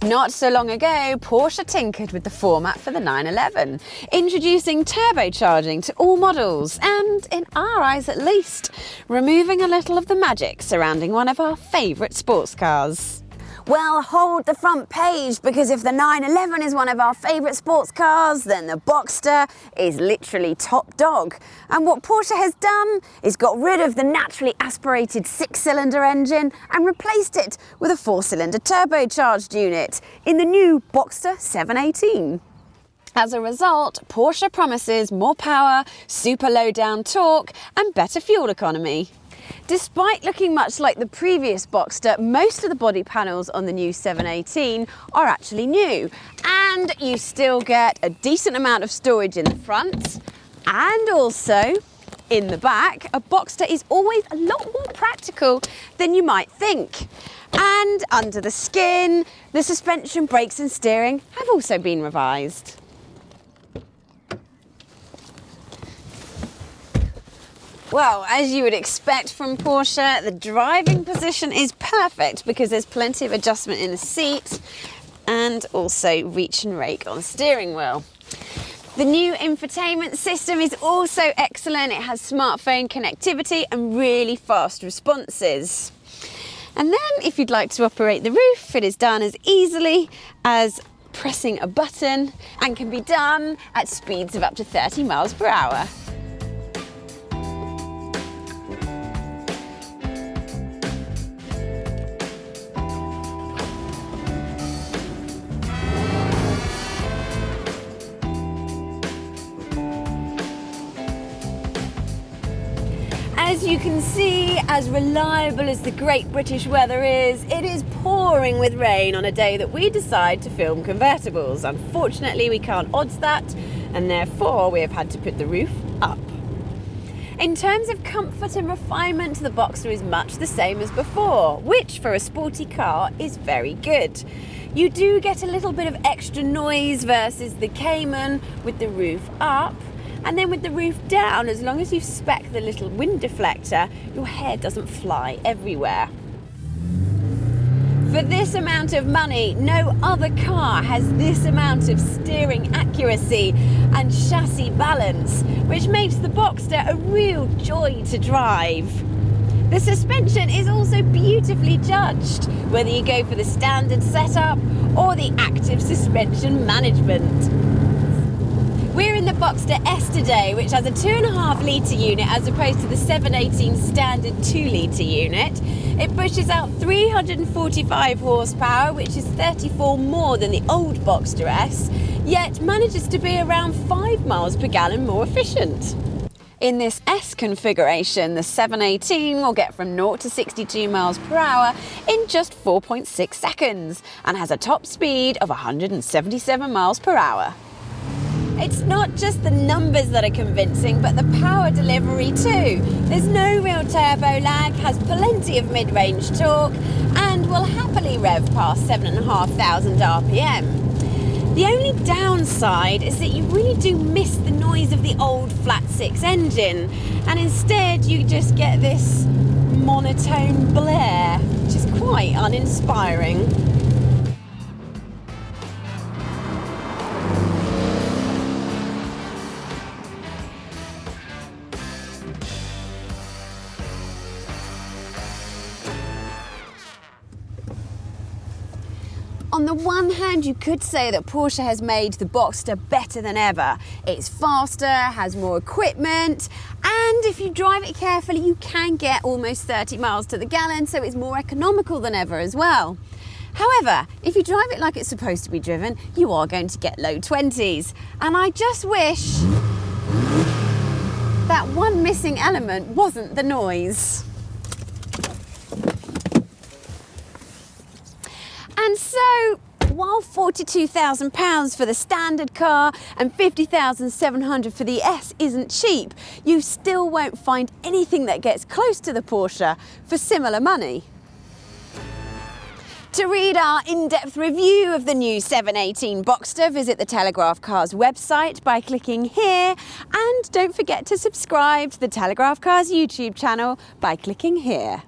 Not so long ago, Porsche tinkered with the format for the 911, introducing turbocharging to all models and, in our eyes at least, removing a little of the magic surrounding one of our favourite sports cars. Well, hold the front page, because if the 911 is one of our favourite sports cars, then the Boxster is literally top dog. And what Porsche has done is got rid of the naturally aspirated 6-cylinder engine and replaced it with a 4-cylinder turbocharged unit in the new Boxster 718. As a result, Porsche promises more power, super low down torque and better fuel economy. Despite looking much like the previous Boxster, most of the body panels on the new 718 are actually new, and you still get a decent amount of storage in the front, and also in the back. A Boxster is always a lot more practical than you might think. And under the skin, the suspension, brakes and steering have also been revised. Well, as you would expect from Porsche, the driving position is perfect because there's plenty of adjustment in the seat and also reach and rake on the steering wheel. The new infotainment system is also excellent. It has smartphone connectivity and really fast responses. And then if you'd like to operate the roof, it is done as easily as pressing a button and can be done at speeds of up to 30 miles per hour. As you can see, as reliable as the great British weather is, it is pouring with rain on a day that we decide to film convertibles. Unfortunately, we can't odds that, and therefore we have had to put the roof up. In terms of comfort and refinement, the Boxster is much the same as before, which for a sporty car is very good. You do get a little bit of extra noise versus the Cayman with the roof up. And then with the roof down, as long as you spec the little wind deflector, your hair doesn't fly everywhere. For this amount of money, no other car has this amount of steering accuracy and chassis balance, which makes the Boxster a real joy to drive. The suspension is also beautifully judged, whether you go for the standard setup or the active suspension management. We're in the Boxster S today, which has a 2.5 litre unit as opposed to the 718 standard 2 litre unit. It pushes out 345 horsepower, which is 34 more than the old Boxster S, yet manages to be around 5 miles per gallon more efficient. In this S configuration, the 718 will get from 0 to 62 miles per hour in just 4.6 seconds and has a top speed of 177 miles per hour. It's not just the numbers that are convincing, but the power delivery too. There's no real turbo lag, has plenty of mid-range torque, and will happily rev past 7,500 RPM. The only downside is that you really do miss the noise of the old flat-six engine, and instead you just get this monotone blare, which is quite uninspiring. On the one hand, you could say that Porsche has made the Boxster better than ever. It's faster, has more equipment, and if you drive it carefully, you can get almost 30 miles to the gallon, so it's more economical than ever as well. However, if you drive it like it's supposed to be driven, you are going to get low 20s. And I just wish that one missing element wasn't the noise. And so, while £42,000 for the standard car and £50,700 for the S isn't cheap, you still won't find anything that gets close to the Porsche for similar money. To read our in-depth review of the new 718 Boxster, visit the Telegraph Cars website by clicking here, and don't forget to subscribe to the Telegraph Cars YouTube channel by clicking here.